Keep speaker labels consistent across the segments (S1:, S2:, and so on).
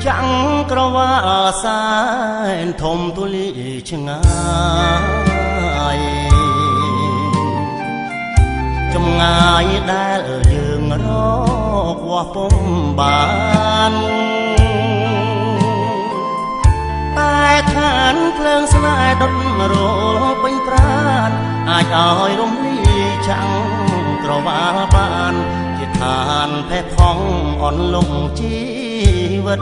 S1: chẳng có vã sai thôm tu lý chừng ai trong ngày đã ở giường đó qua phong bàn tai khán phơn sải đốt rô bánh pran ai ơi rung ly chẳng có vã bàn chỉ than phép phong on lung chi vật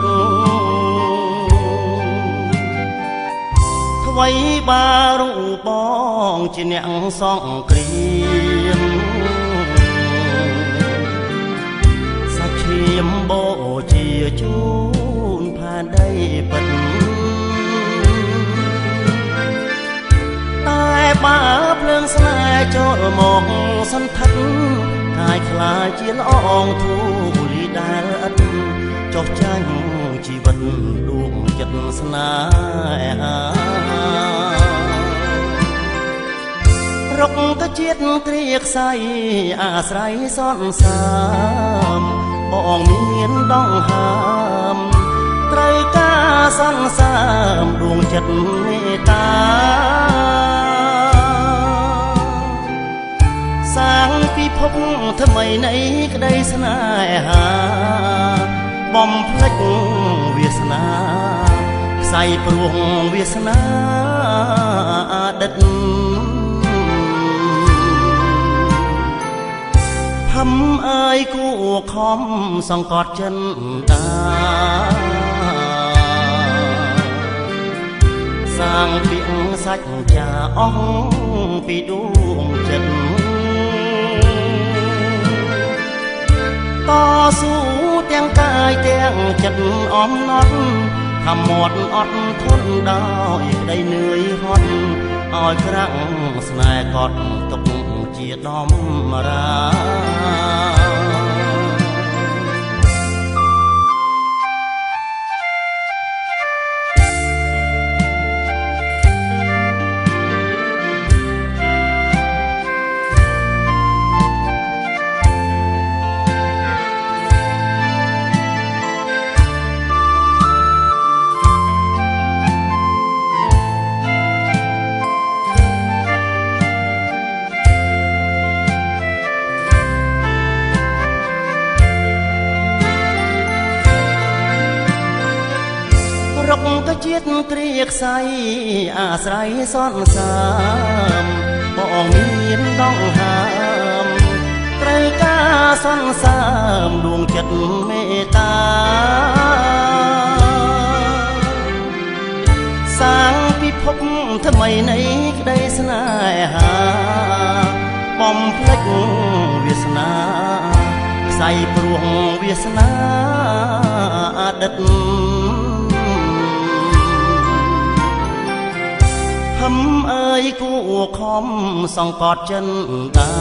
S1: thay ba rụng bong chỉ nẹng song kìm sa chiêm bộ chia chunผ่านđây bật tai ba phượng sải cho một sân thất cài khla chiến ong thu lý đa ất cho tranh chỉ vật đuông chật sna rốc có chiết triệt say sải son sam bong miên đong hàm trời ca son sam đuông chật ta sáng phi phúc thơ mây nấy cái đây sna bom phách Việt Nam say pruông Việt Nam đất thăm ơi cụ khom song cọt chân ta sang biển sách trà ong bị đuông chân to su tiếng cai tiếng chân óm nót thầm một ọt thôn đói đầy nơi hót oi krang snai cọt tục chia đom raก็จิตเตรียกใสอาศัยซ่อนสามบ่มีนดองหามไตรกาซ่อนสามดวงจิตเมตตาสร้างพิภพทำไมในได้สนายหาปอมเพล็กเวียสนาใส่ปรวงเวียสนาดัดทำเอ้ยกูคอมส่องกอดchânตา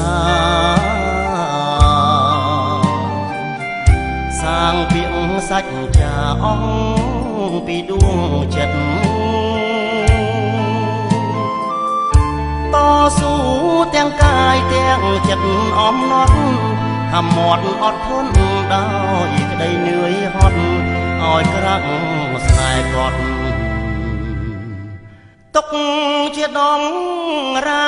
S1: สร้างเปียงsách trà ongปีดวงจัดต่อสู้เตียงกายเตียงจัดอ้อมนอดทำหมดอดทนดาวอีกได้เหนื่อยฮอดอ้อยกระงสนายกอดตกเชียดองรา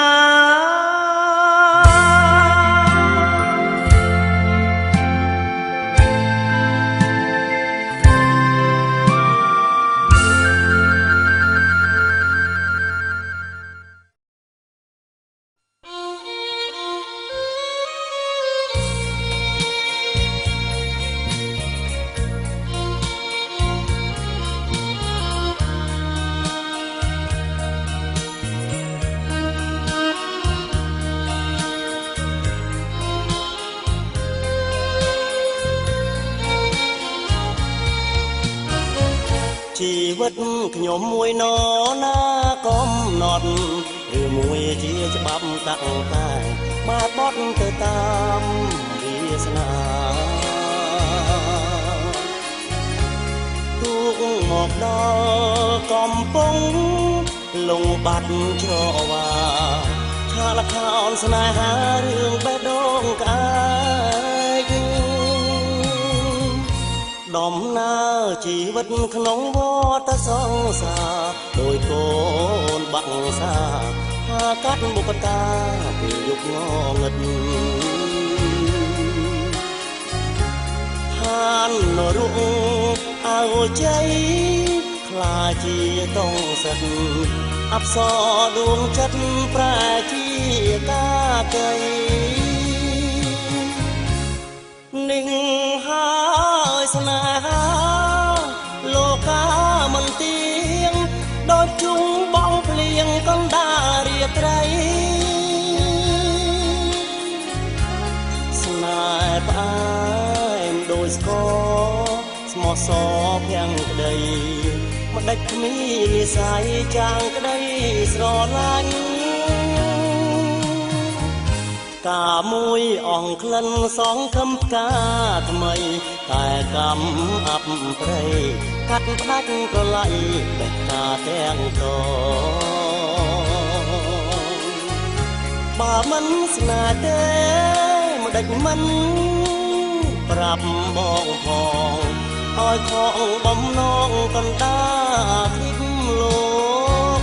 S1: ชีวิตขยมมวยนอหน้าก้มนอดหรือมวยเชียจะบับตั้งตายมาบอดเธอตามเวียสนาตุกหมอกดอกอมปงลงบัดชอว่าชาละครสนายหาเรื่องแบดงกายด ដំណើរជីវិតក្នុងវដ្តសង្សារដោយកូនបាក់សាហាកាត់បុកតាពេលយុគងងឹតហានរុងអើជ័យខ្លាជាតងសិតអប្សរដួងចិត្តប្រែជាកាកៃនឹងហើយស្នេហាលោកាមិនទៀងដូចជុងបងភ្លៀងកណ្ដាលរាត្រីស្នេហ៍ផ្អែមដូចស្ករស្មោះសរភាំងក្ដីមិនដាច់គ្មាននិស័យចាងក្ដីស្រឡាញ់កាមួយអងក្លិនសងខំផ្កាថ្មីតែកម្មអាប់ព្រៃកាត់ផ្ដាច់ប្រឡ័យបេះតាទាំងតបើមិនស្នេហ៍ទេមិនដាច់មិនប្រាប់បងផងឲ្យខងបំណងកណ្ដាលគិតលោក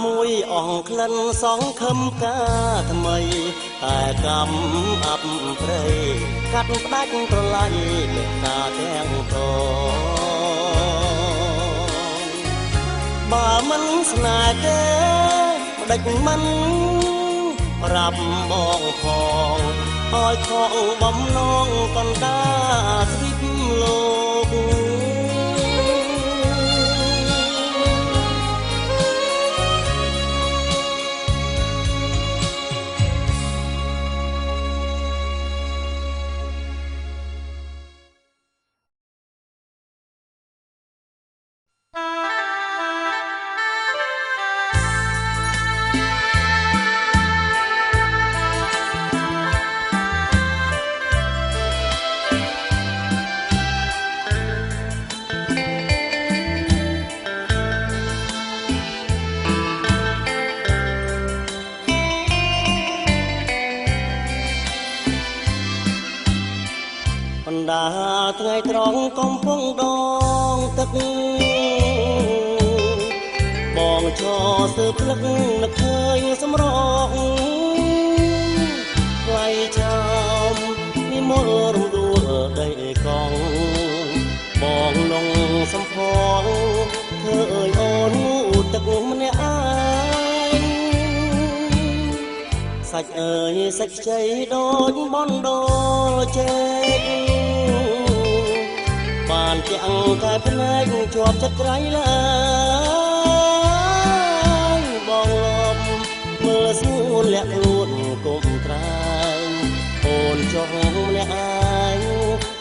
S1: មួយអងក្លិនសងខំកាថ្មីតែកម្មអាប់ព្រៃកាត់ផ្ដាច់ប្រឡ័យមេត្តាទាំងតបើមិនស្នេហ៍ទេមិនដាច់មិនប្រាប់បងផងឲ្យខកបំណងកណ្ដាលទ្វីបលោកថ្ងៃត្រង់កំពុងដងទឹកបងឈរសើភ្លឹកនឹកឃើញសម្រងថ្លៃចោមនិមលរំដួលដីកងបងនងសំផងធ្វើអើយអូនទឹកម្នាក់ឯងសាច់អើយសាច់ខ្ចីដូចបនដលចេកបានទាំងតែភ្នែកជាប់ចិត្តក្រៃឡើយបងលំមើលស្ងួនលាក់ខ្លួនគុំត្រាយអូនចុះម្នាក់ឯង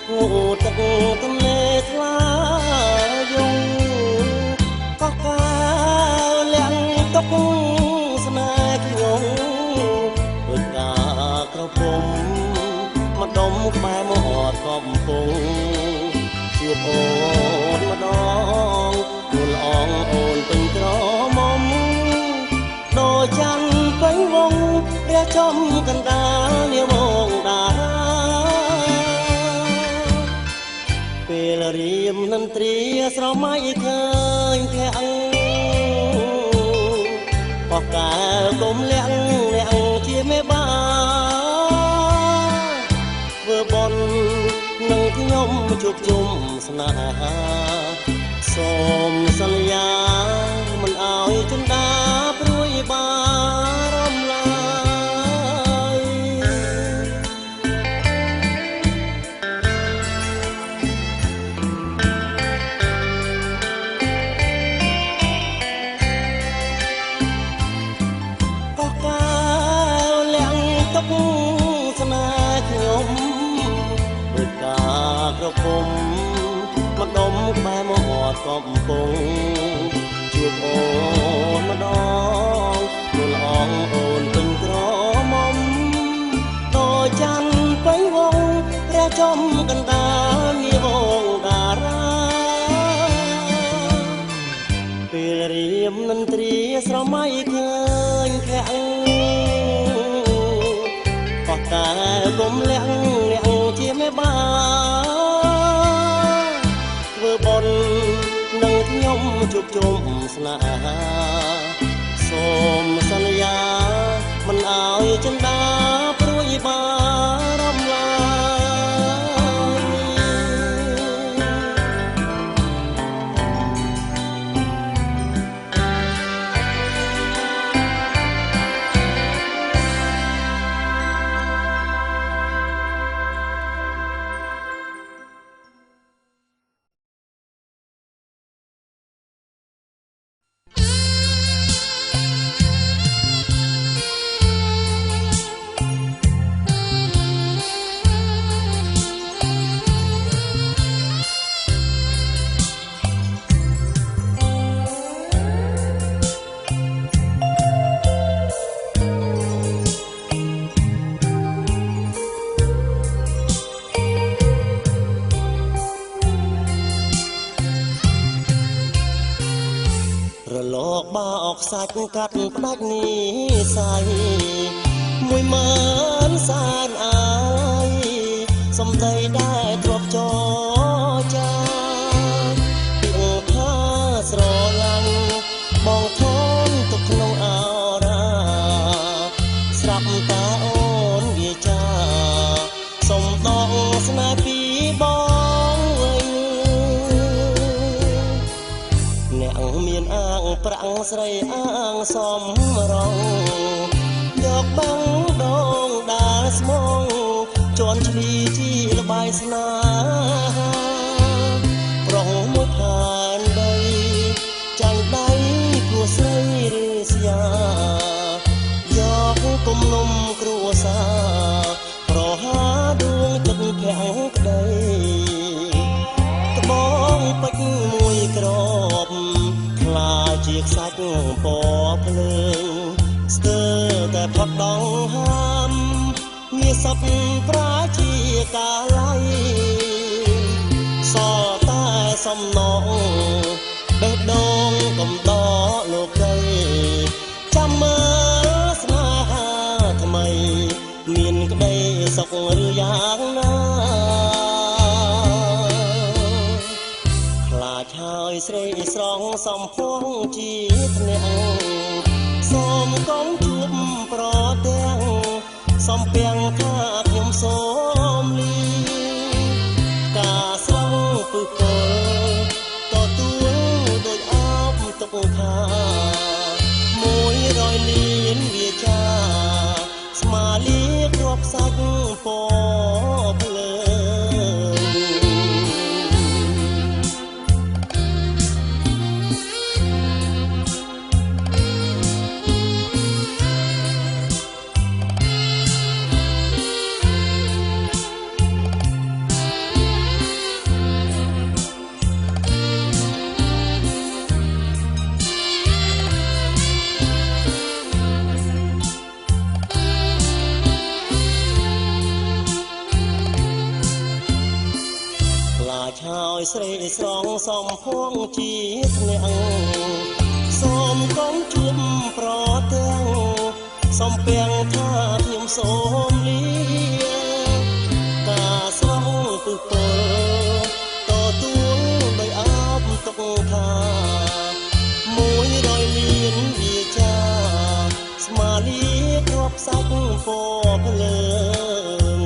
S1: ងូតទឹកទន្លេថ្លាយងកោះកាលាក់ទុកស្នេហ៍ខ្ញុំដូចកាក្រពុំមកដុំក្បែរមាត់កំពុងជួបអូនម្ដងគល់អងអូនពេញក្រមុំដូចច័ន្ទពេញវងរះចំកណ្ដាលនាវងតារាពេលរៀមនន្ត្រីស្រមៃឃើញធាក់បោះកែវគុំលាក់អ្នកជាមេបាធ្វើបន់នឹងខ្ញុំជួបជុំស្នេហាសូមសន្យាមិនអោយចិន្តាព្រួយបារម្ភឡើយកោះកែវលាក់ទុកស្នេហ៍ខ្ញុំដូចកាក្រពុំមកដុំក្បែរមាត់កំពុងជួបអូ ពេលរៀមនន្ត្រីស្រមៃឃើញភ័ក្រអស់តែគុំលះអ្នកជាមេបាធ្វើបុណ្យនឹងខ្ញុំជួបជុំស្នេហាសូមសន្យាមិនអើយចិន្តាព្រួយបារម្ភឡើលោកបោកសាច់កាត់ផ្ដាច់នេះស័យ10000សានអាយសំដីដែលទ្របចចាពីថាស្រឡាញ់បងធនទុកក្នុងអរាស្រាប់តាអូនវាចាសុំដងស្នេហ៍ពីបងវិញអ្នកមានអាងប្រាំងស្រីអាងសំរងយកបាំងដងដាល់ស្មងជន់ឈ្លីជីលបាយស្នាប្រងមួយឋានដីចាញ់ដៃគួស្រីឬស្យាយកគុំនំគ្រួសារប្រហាដួងចិត្តខាំងក្ដីត្បូងពេជ្រមួយក្របខ្លាជាខ្សាច់ពណ៌ភ្លើងស្ទើរតែផុតដងហាមមានសពប្រាជាកាល័យសល់តែសំណងបេះដូងកំដរលោកីចាំមើលស្នេហាថ្មីមានក្តីសុខឬយ៉ាងណាខ្លាចហើយស្រីស្រងសំភងជាធ្នាក់សូមកុំជួបប្រទាំងសំពាំងថាខ្ញុំសូមលីការស្រងពឹសពលតទួលដោយអបទុកខា100លានវាចាស្មាលាគ្រាប់សាច់ពណ៌ភ្លើងហើយស្រីស្រងសំភងជាធ្នាក់សូមកុំជួបប្រទាំងសំពាំងថាខ្ញុំសូមលីការស្រងពឹសពលតទួលដោយអបទុកថា100លានវាចាស្មាលាគ្រាប់សាច់ពណ៌ភ្លើង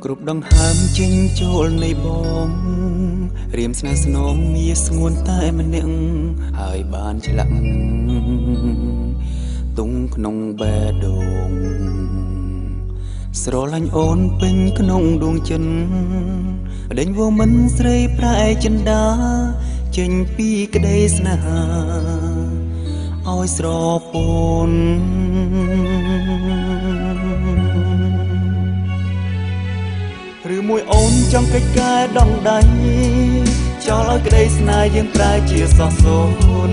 S1: គ្រប់ដង្ហើមចេញចូលនៃបងរៀមស្នេហ៍ស្នងមាសស្ងួនតែម្នាក់ហើយបានឆ្លាក់
S2: ក្នុងបេះដូងស្រឡាញ់អូនពេញក្នុងដួងចិត្តដេញវមិនស្រីប្រែចិន្តាចេញពីក្តីស្នេហាឲ្យស្រពន់ឬមួយអូនចង់កិច្ចការដងដៃចោលឲ្យក្តីស្នេហ៍យើងប្រែជាសោះសូន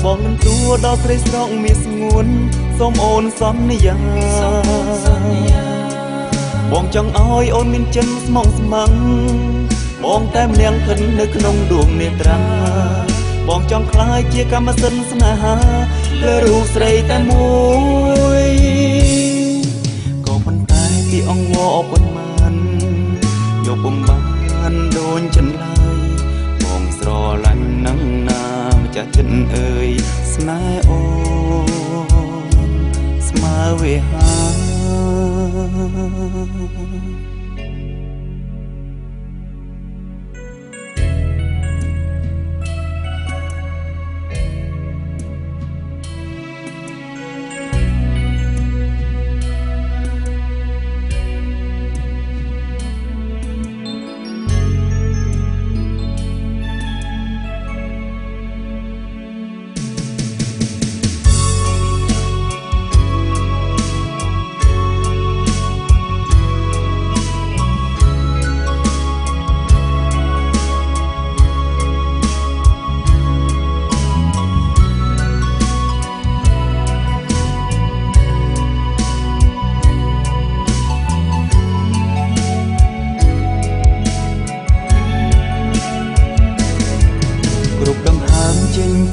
S2: បងមិនទួដល់ស្រីស្រងមានស្ងួនសូមអូនសន្យាបងចង់ឲ្យអូនមានចិនស្មងស្មឹងបងតែម្នាក់ភិននៅក្នុងដួងនេត្រាបងចង់ក្លាយជាកម្មសិទ្ធិស្នេហាលើរូបស្រីតែមួយក៏ប៉ុន្តែពីអង្វរប៉ុន្មានយកបំបានដូចចិនឡើយបងស្រឡាញ់នឹងណាម្ចាស់ចិត្តអើយស្នេហ៍អូនស្មើវាហា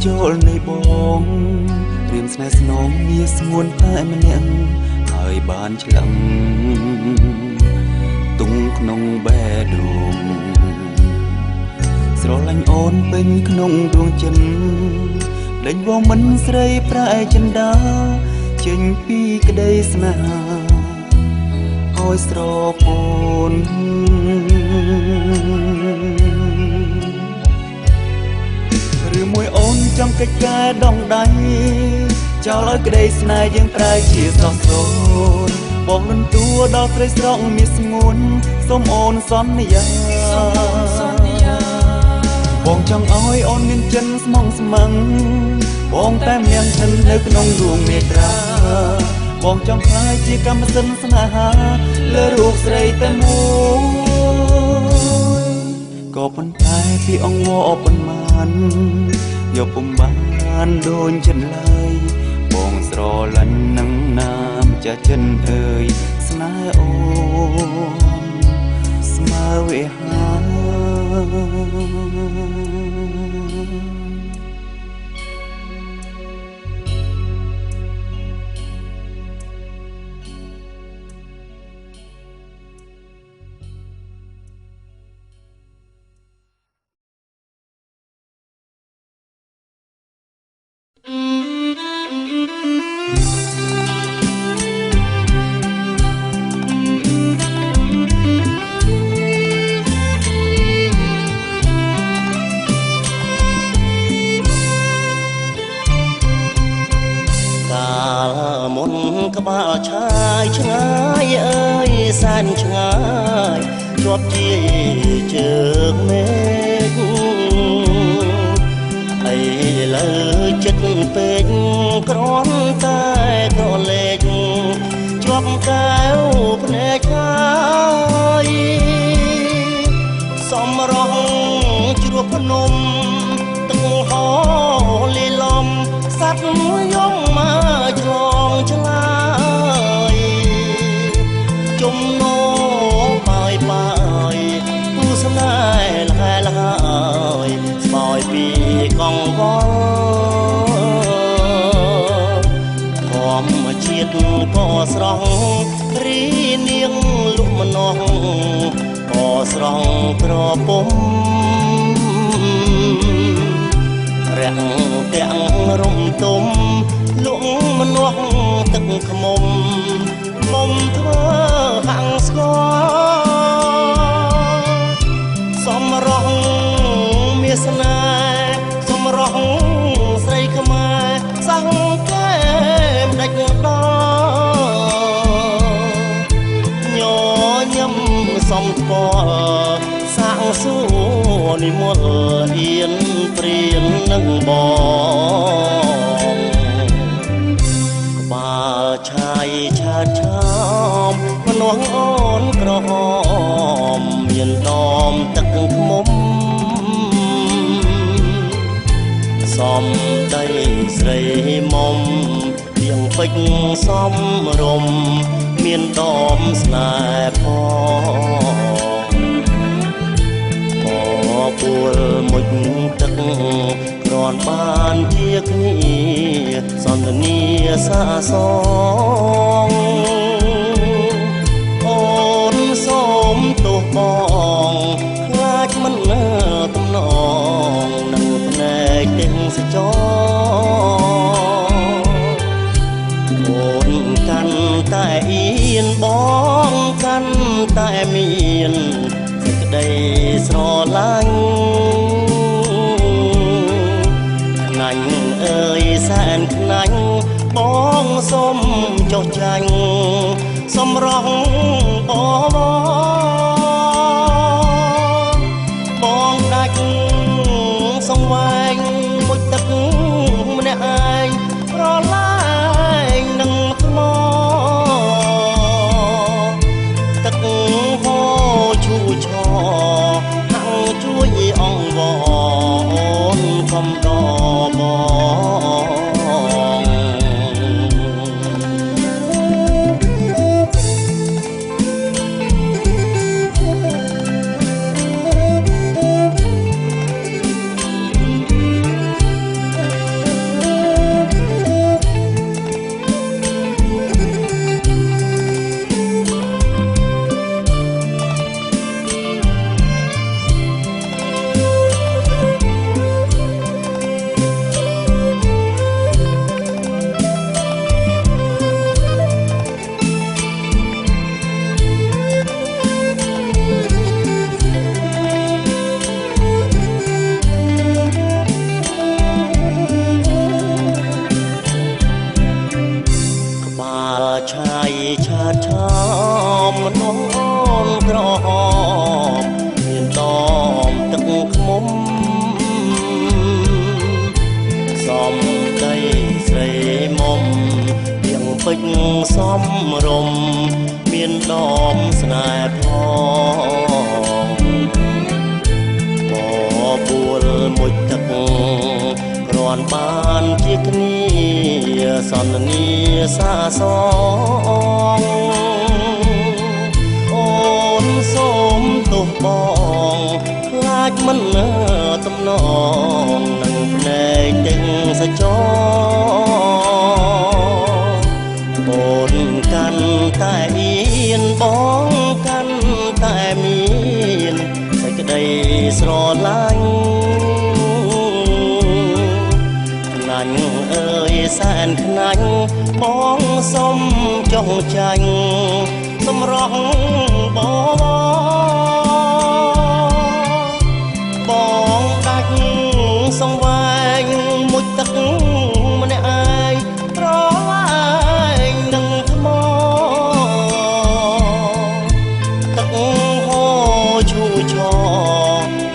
S2: ចូលនៃបងរៀមស្នេហ៍ស្នងមានស្ងួនតែម្នាក់ហើយបានឆ្លងទុំក្នុងបេះដូងស្រឡាញ់អូនពេញក្នុងដួងចិត្តដេញវមិនស្រីប្រែចិន្តាចេញពីក្តីស្នេហាឲ្យស្រពន់ឬមួយអូនចង់កិច្ចការដងដៃចោលឲ្យក្តីស្នេហ៍យើងប្រែជាសោះសូនបងមិនទួដល់ស្រីស្រងមានស្ងួនសូមអូនសន្យាបងចង់ឲ្យអូនមានចិនស្មងស្មឹងបងតែម្នាក់ឈិននៅក្នុងដួងនេត្រាបងចង់ក្លាយជាកម្មសិទ្ធិស្នេហាលើរូបស្រីតែមួយក៏ប៉ុន្តែពីអង្វរប៉ុន្មានយកពុំបានដូចចិនឡើយបងស្រឡាញ់នឹងណាម្ចាស់ចិនអើយស្នេហ៍អូនស្មើវាហាក្បាលឆាយឆ្ងាយអើយសែនឆ្ងាយជាប់ជាជើងមេឃអីលើចិត្តពេកគ្រាន់តែក្រឡេកជាប់កែវភ្នែកហើយសំរងជ្រោះភ្នំទឹកហោលីលំសัตว์យំមកឆ្លងឆ្លាយជំនងបាយបាយគូស្នេហ៍លហើយលហើយស្បយពីកងវល់ធម្មជាតិក៏ស្រស់រីនាងលុកម្នោះក៏ស្រស់ក្រពុំរាំងទាំងរំទុំលក់ម្នាស់ទឹកខ្មុំមុំធ្វើហាំងស្គាល់សំរងមានស្នេហ៍សំរងស្រីខ្មែរសង្កែមដាច់ដ
S1: មលអៀនព្រៀននឹងបងក្បាលឆាយឆាតឆោមម្នាស់អូនក្រហមមានដមទឹកខ្មុំសំដីស្រីមុំទៀងពេជ្រសំរំមានដមស្នេហ៍ផងពួលមុជទឹកគ្រាន់បានជាគ្នាសន្តានាសាសងអូនសូមទោសបងខ្លាចមិនទំនងនឹងភ្នែកទាំងសចអូនកាន់តែអៀនបងកាន់តែមានសេចក្តីស្រឡាញ់ខ្នាញ់អើយសែនខ្នាញ់បងសូមចុះចាញ់សំរងបងដាច់សង្វែងមុជទឹកម្នាក់ឯងប្រឡាយនឹងថ្មទឹកហូរឈូឆហាំងជួយអង្វរអូនកុំដបងឆាយឆាតឆោមម្នាស់អូនក្រហមមានដមទឹកខ្មុំសំដីស្រីមុំទៀងពេជ្រសំរំមានដមស្នេហ៍ផងពួលមុជទឹកគ្រាន់បានជាគ្នាសន្តានាសាសងអូនសូមទោសបងខ្លាចមិនទំនងនឹងភ្នែកទាំងសចអូនកាន់តែអៀនបងកាន់តែមានសេចក្តីស្រឡាញ់ខ្នាញ់អើយសែនខ្នាញ់បងសុំចុះចាញ់សម្រស់បងដាច់សង្វែងមុជទឹកម្នាក់ឯងត្រឡាយនឹងថ្មទឹកហូរឈូឆ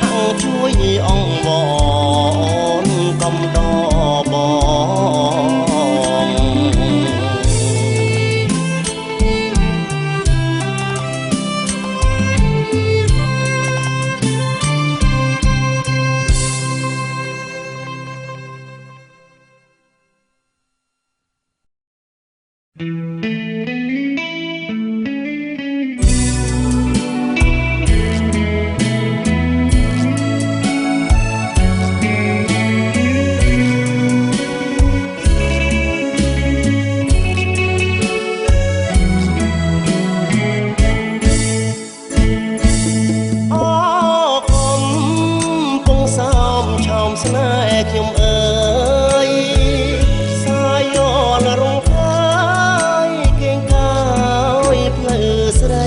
S1: ហាំងជួយអង្វរអូនកុំដបងស្នេហ៍ខ្ញុំអើយសាយនរងហើយគេងកោយផ្លូវស្រី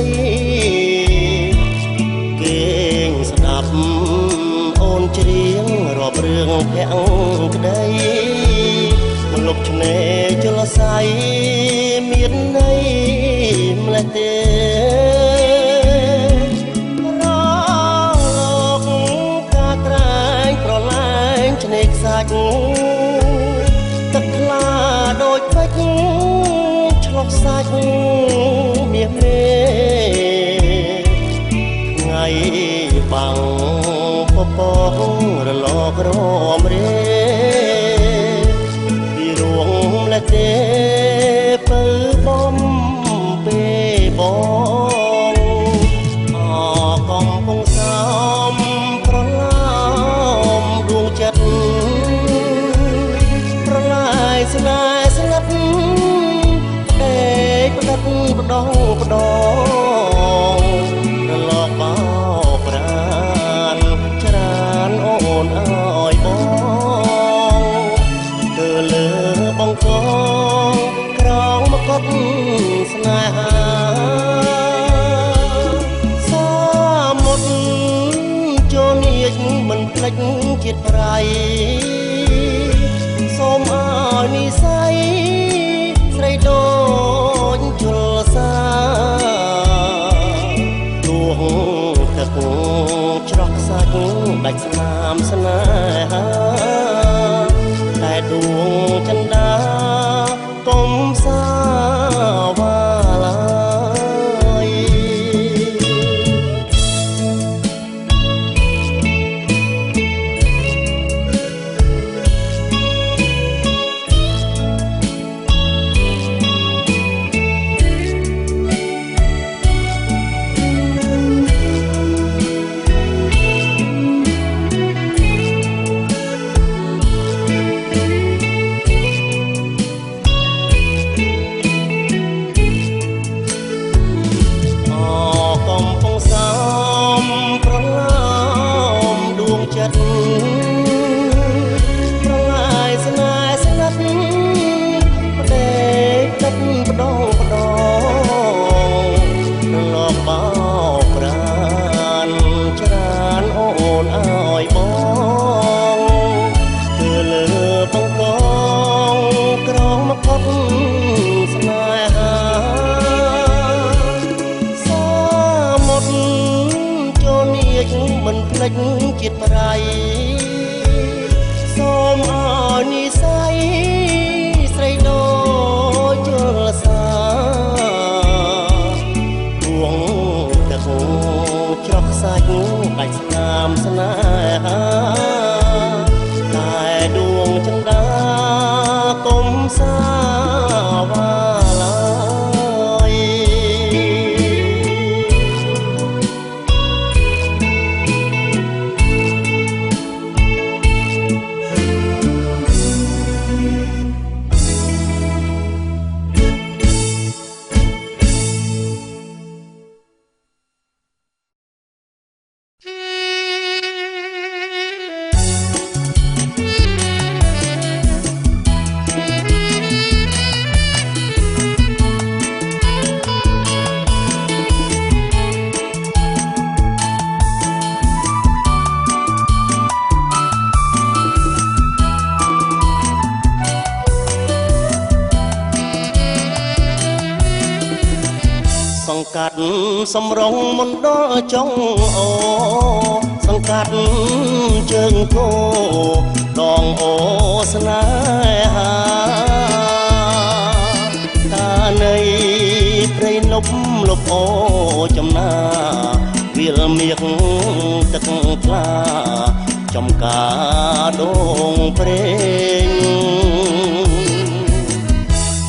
S1: គេងស្ដាប់អូនច្រៀងរាប់រឿងភក្តីមកលុបឆ្នេរជលស័យមានន័យម្លេះទេរលោកកា ឆ្លុះសាច់មាសមេថ្ងៃបាំងពពករលករមរេពីរួងและទេពើបំពេបងអកំពុងសំប្រឡំដួងចិត្តប្រឡាយស្នេហ៍ស្លាប់តែផ្ដិតផ្ដងផ្ដងរលកបោកប្រានច្រានអូនអើយបងទៅលើបងកងក្រងមកត់ស្នេហាសាមុតចូលនាចមិនភ្លេចជាតិប្រៃសូមឲ្យនិស័យស្រីដូចជលសាដួងទឹកច្រោះសាច់ដាច់ស្នាមស្នេហាតែដួងចិន្តាកុំសាវ៉ាឡើយប្រឡាយស្នេហ៍ស្លាប់ផ្ដេកទឹកផ្ដងផ្ដងរលកបោកប្រានច្រានអូនអើយបងគឺលើបង្កងក្រងមកកត់ស្នេហាសាមុតចូលនាចមិនភ្លេចជាតិប្រៃសូមឲ្យនិស័យស្រីដូចជលសាដួងទឹកច្រោះសាច់ដាច់ស្នាមស្នេហាតែដួងចិន្តាកុំសាវ៉ាឡើយសង្កាត់សំរងមណ្ឌលចុងអូសង្កាត់ជើងគោដងអូស្នេហាតានៃព្រៃលប់លប់អូចំណាវាលមាសទឹកថ្លាចំការដងព្រេង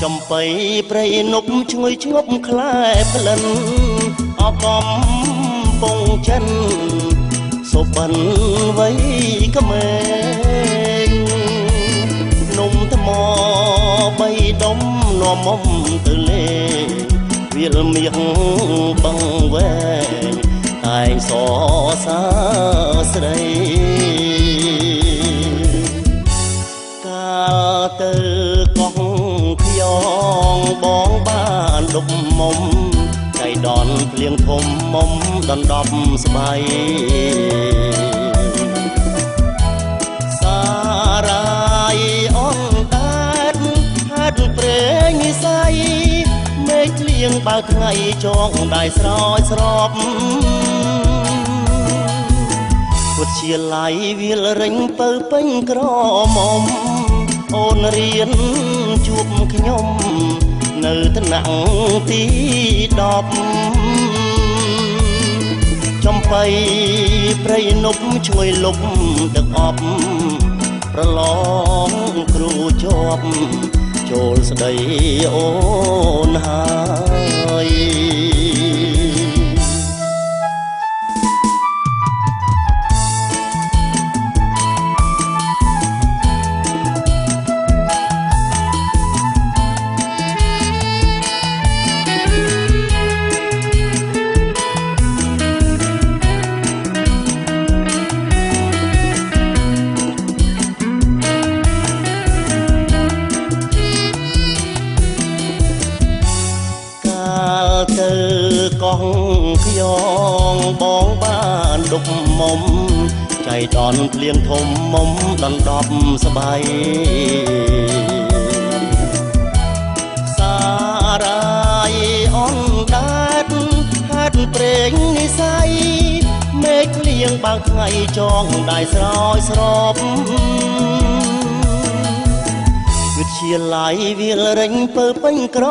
S1: ចំបៃព្រៃនប់ឈ្ងុយឈ្ងប់ខ្លែក្លិនអកំពងចិនសុបិនវ័យក្មេងនំថ្មបីដុំនាំមុំទៅលេវាលមាសបឹងវែងតែងសរសាស្រីកាលទៅកោះខ្យងបងបានដុបមុំចៃដនភ្លៀងធំមុំដណ្ដប់ស្បៃសារ៉ាយអូនដាតហាត់ព្រេងនិស័យមេឃលៀងបើថ្ងៃចងដៃស្រោចស្រពពុតជាឡៃវាលរិញពៅពេញក្រមុំអូនរៀនជួបខ្ញុំ នៅថ្នាក់ទី10ចំបៃព្រៃនប់ឈ្ងុយលុបទឹកអប់ប្រឡងគ្រូជាប់ចូលស្ដីអូនហើយទៅកោះខ្យងបងបានដុកមុំចៃដនភ្លៀងធំមុំដណ្ដប់ស្បៃសារ៉ាយអនដាតហាត់ព្រេងនិស័យមេឃភ្លៀងបើកថ្ងៃចងដៃស្រោចស្រពវិទ្យាល័យវាលរិញពើពេញក្រ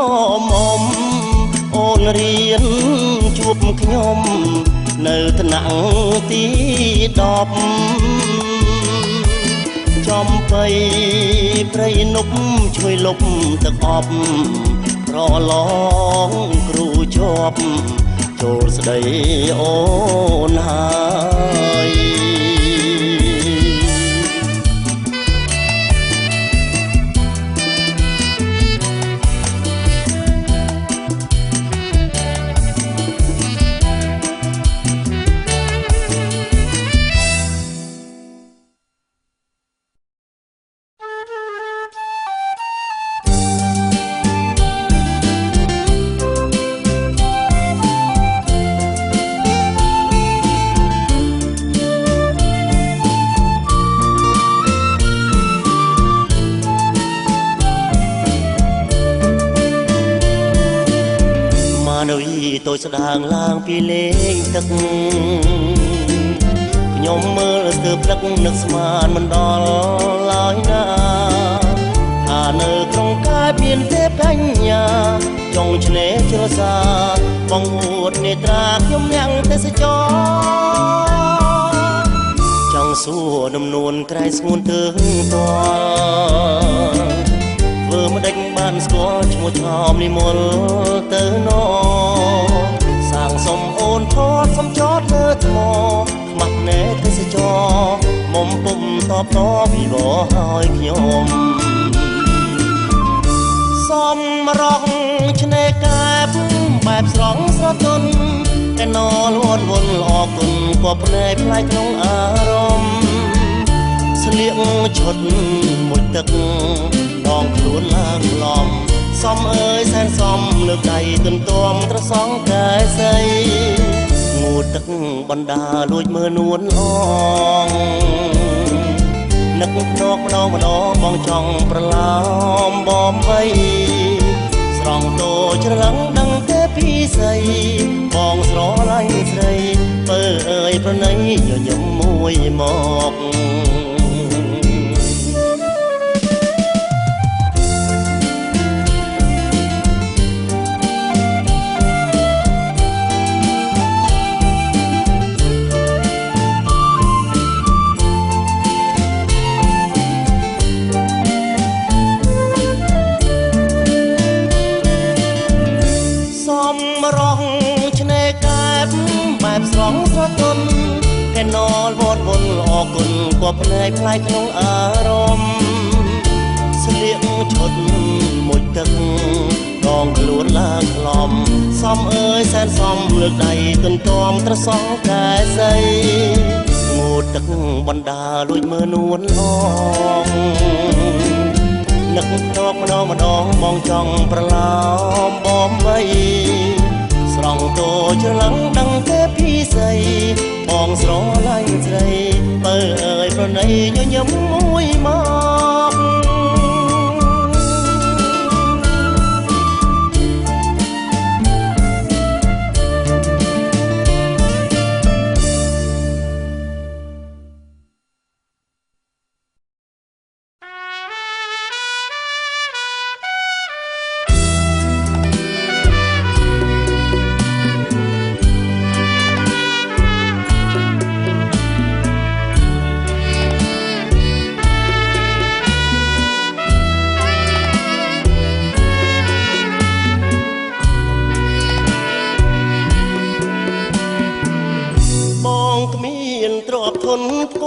S1: មុំអូនរៀនជួបខ្ញុំនៅថ្នាក់ទី10ចំបៃព្រៃនប់ជួយលុបទឹកអប់ប្រឡងគ្រូជាប់ចូលស្ដីអូនហើយ tôi sẽ đang lang pi lênទឹកខ្ញុំមើលស្ទើរព្រឹកនឹកស្មានមិនដល់ឡើយណាថានៅក្នុងកាយមានទេពកញ្ញាចង់ឆ្នេរជ្រសាបងអួតនេត្រាខ្ញុំយ៉ាងទេសចរចង់សួរដំនួនក្រៃស្ងួនទើងតធ្វើមិនដេចបានស្គាល់ឈ្មោះឆោមនិមលទៅណសាងសុំអូនថតសំចតលើថ្មខ្មាស់ណែទេសចរមុំពុំតបតពីបឲ្យខ្ញុំសំរងឆ្នេរកែបបែបស្រងស្រទន់តែណលួនវល់អរគុណក៏ភ្នែកផ្លែកក្នុងអារម្មណ៍ស្លៀកឈុតមួយទឹកដងខ្លួនឡើងឡំសំអើយសែនសំលើកដៃទន្ទាំត្រសងកែសីងូតទឹកបណ្ដាលួចមើលនួនអងនឹកភ្នក់ម្ដងម្ដងបងចង់ប្រឡោមបំបីស្រង់តូច្រឡឹងដឹងទេពីស្អីបងស្រឡាញ់ស្រីបើអើយប្រណីញញឹមមួយមកស្រងស្រទន់កែណលវត្តវល់អរគុណក៏ភ្នែកផ្លែកក្នុងអារម្មណ៍ស្លៀកឈុតមួយទឹកដងខ្លួនឡើងក្លំសំអើយសែនសំលើកដៃទន្ទាំត្រសងកែសីងូតទឹកបណ្ដាលួចមើលនួនអងនឹកតកម្ដងម្ដងបងចង់ប្រឡោមបំបីស្រង់តូច្រឡឹងដឹងទេពីស្អីបងស្រឡាញ់ស្រីបើអើយប្រណីញញឹមមួយមក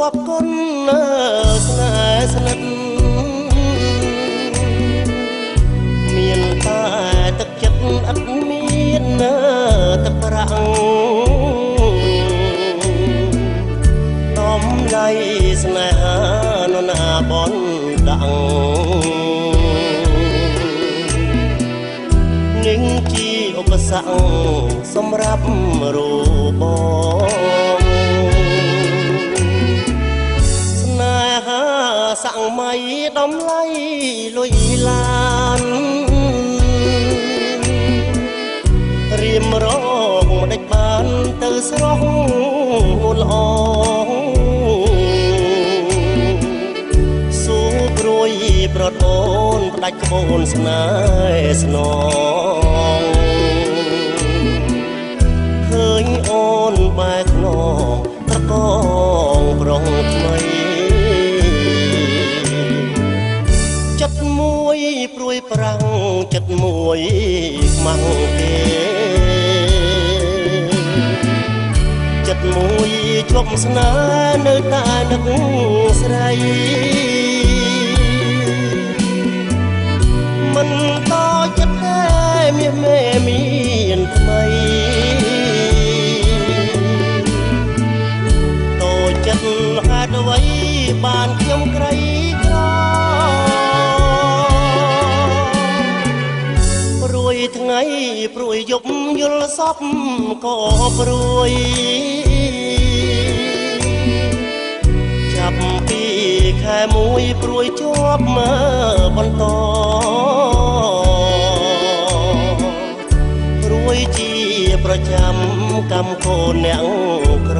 S1: ជាប់គុណស្នេហ៍ស្និទ្ធមានតែទឹកចិត្តអត់មានទឹកប្រាំងដំឡៃស្នេហានរណាបនដាក់នឹងជាឧបសគ្គសម្រាប់រូបបងស្នេហាសាំងមៃដំឡៃលុយឡានរៀមរងមិនដេចបានទៅស្រស់ល្អស៊ូព្រួយប្រត់អូនផ្ដាច់ក្បូនស្នេហ៍ស្នងឃើញអូនបែកខ្នងត្រកងប្រុងថ្មីចិត្តមួយព្រួយប្រាំងចិត្តមួយខ្មាំងគេចិត្តមួយជាប់ស្នេហ៍នៅតែនឹកស្រីមិនតចិត្តតែមានមេមានថ្មីតចិត្តហេតុអ្វីបានខ្ញុំក្រីក្រព្រួយថ្ងៃព្រួយយប់យល់សពក៏ព្រួយចាប់ពីខែមួយព្រួយជាប់មើបន្តព្រួយជាប្រចាំកម្មកូនអ្នកក្រ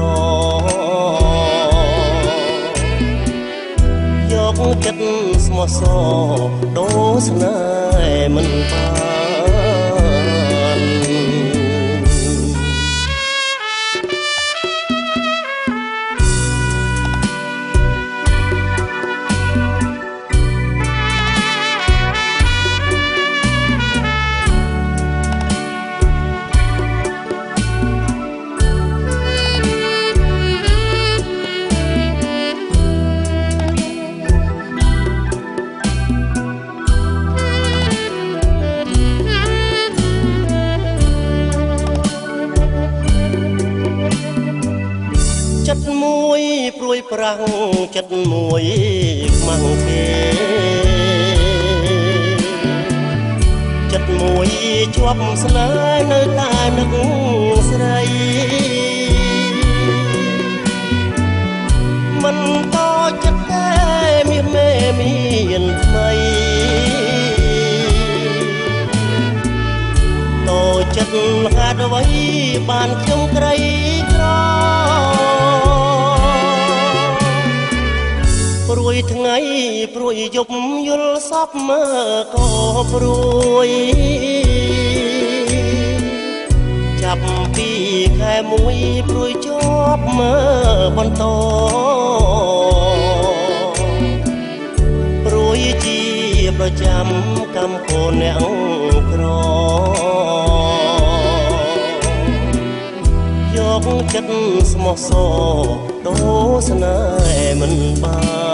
S1: យកចិត្តស្មោះសរដូរស្នេហ៍មិនបានចិត្តមួយព្រួយប្រាំងចិត្តមួយខ្មាំងគេចិត្តមួយជាប់ស្នេហ៍នៅតែនឹកស្រីមិនតចិត្តតែមានមេមានថ្មីតចិត្តហេតុអ្វីបានខ្ញុំក្រីក្រព្រួយថ្ងៃព្រួយយប់យល់សពមើក៏ព្រួយចាប់ពីខែមួយព្រួយជាប់មើបន្តព្រួយជាប្រចាំកម្មកូនអ្នកក្រយកចិត្តស្មោះសរដូរស្នេហ៍មិនបាន